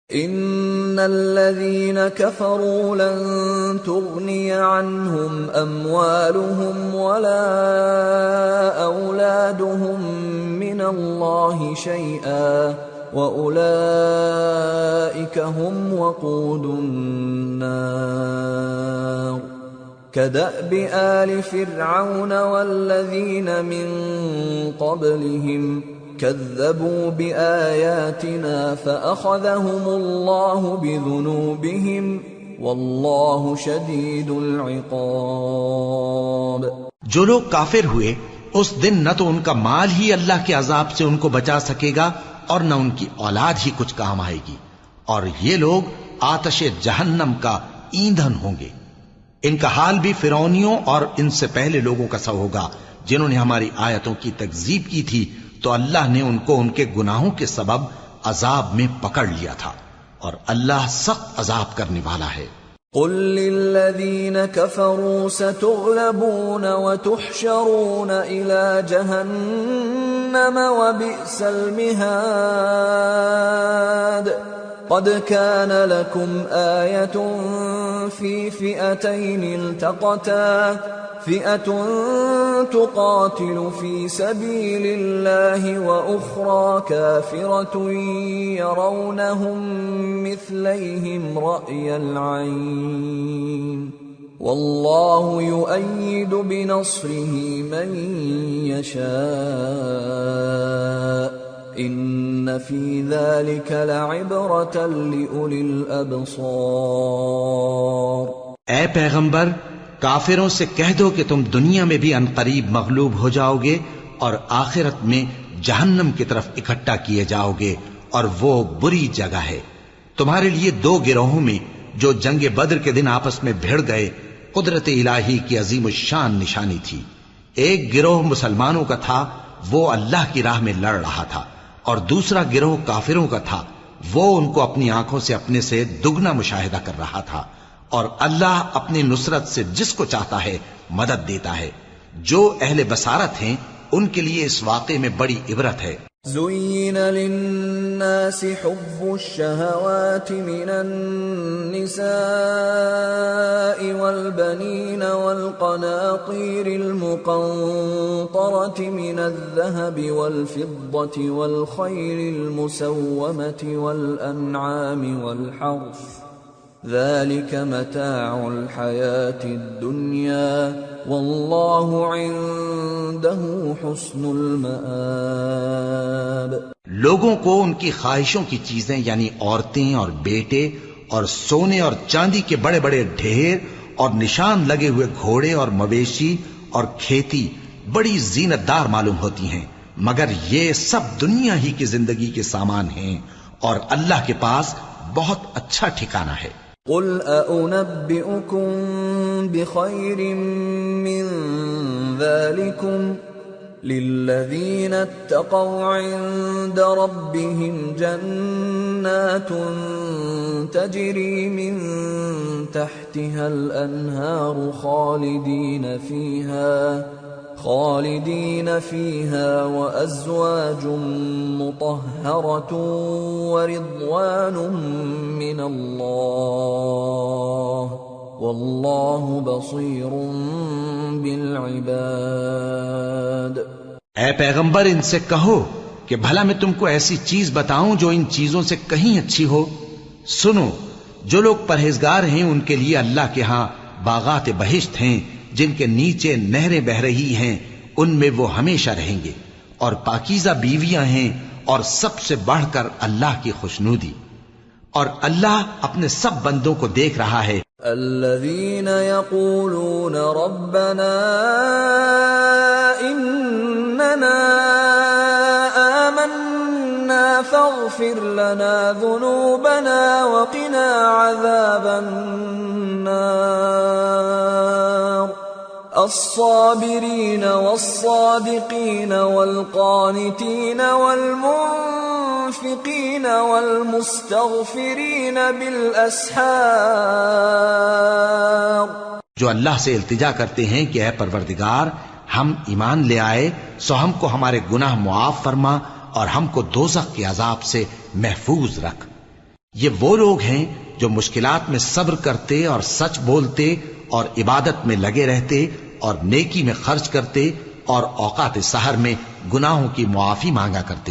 ان الذين كفروا لن تغني عنهم اموالهم ولا اولادهم من الله شيئا واولئك هم وقود النار كدأب آل فرعون والذين من قبلهم كذبوا بآياتنا فأخذهم الله بذنوبهم والله شديد العقاب۔ جو لوگ کافر ہوئے اس دن نہ تو ان کا مال ہی اللہ کے عذاب سے ان کو بچا سکے گا اور نہ ان کی اولاد ہی کچھ کام آئے گی، اور یہ لوگ آتش جہنم کا ایندھن ہوں گے۔ ان کا حال بھی فرعونیوں اور ان سے پہلے لوگوں کا سا ہوگا جنہوں نے ہماری آیتوں کی تکذیب کی تھی، تو اللہ نے ان کو ان کے گناہوں کے سبب عذاب میں پکڑ لیا تھا، اور اللہ سخت عذاب کرنے والا ہے۔ قل للذین کفروا ستغلبون وتحشرون إلى جہنم وبئس المہاد قد كان لكم آية في فئتين التقتا فئة تقاتل في سبيل الله وأخرى كافرة يرونهم مثليهم رأي العين والله يؤيد بنصره من يشاء ان فی ذلک لعبرۃ لأولی الابصار۔ اے پیغمبر، کافروں سے کہہ دو کہ تم دنیا میں بھی عنقریب مغلوب ہو جاؤ گے اور آخرت میں جہنم کی طرف اکٹھا کیے جاؤ گے، اور وہ بری جگہ ہے۔ تمہارے لیے دو گروہوں میں جو جنگ بدر کے دن آپس میں بھڑ گئے قدرت الہی کی عظیم الشان نشانی تھی۔ ایک گروہ مسلمانوں کا تھا، وہ اللہ کی راہ میں لڑ رہا تھا، اور دوسرا گروہ کافروں کا تھا، وہ ان کو اپنی آنکھوں سے اپنے سے دگنا مشاہدہ کر رہا تھا، اور اللہ اپنی نصرت سے جس کو چاہتا ہے مدد دیتا ہے۔ جو اہل بصارت ہیں ان کے لیے اس واقعے میں بڑی عبرت ہے۔ زين للناس حب الشهوات من النساء والبنين والقناطير المقنطرة من الذهب والفضة والخيل المسومة والأنعام والحرث ذلك متاع الحياة الدنيا والله عنده حسن المآب۔ لوگوں کو ان کی خواہشوں کی چیزیں یعنی عورتیں اور بیٹے اور سونے اور چاندی کے بڑے بڑے ڈھیر اور نشان لگے ہوئے گھوڑے اور مویشی اور کھیتی بڑی زینت دار معلوم ہوتی ہیں، مگر یہ سب دنیا ہی کی زندگی کے سامان ہیں، اور اللہ کے پاس بہت اچھا ٹھکانہ ہے۔ قل أأنبئكم بخير من ذلكم للذين اتقوا عند ربهم جنات تجري من تحتها الأنهار خالدين فيها وأزواج مطهرة ورضوان من الله والله بصير بالعباد۔ اے پیغمبر، ان سے کہو کہ بھلا میں تم کو ایسی چیز بتاؤں جو ان چیزوں سے کہیں اچھی ہو۔ سنو، جو لوگ پرہیزگار ہیں ان کے لیے اللہ کے ہاں باغات بہشت ہیں جن کے نیچے نہریں بہ رہی ہیں، ان میں وہ ہمیشہ رہیں گے، اور پاکیزہ بیویاں ہیں، اور سب سے بڑھ کر اللہ کی خوشنودی، اور اللہ اپنے سب بندوں کو دیکھ رہا ہے۔ الذين يقولون ربنا إننا آمنا فاغفر لنا ذنوبنا وقنا عذاب النار الصابرين والصادقين والقانتين والمنفقين والمستغفرين بالأسحار۔ جو اللہ سے التجا کرتے ہیں کہ اے پروردگار، ہم ایمان لے آئے سو ہم کو ہمارے گناہ معاف فرما اور ہم کو دوزخ کے عذاب سے محفوظ رکھ۔ یہ وہ لوگ ہیں جو مشکلات میں صبر کرتے اور سچ بولتے اور عبادت میں لگے رہتے اور نیکی میں خرچ کرتے اور اوقات سحر میں گناہوں کی معافی مانگا کرتے.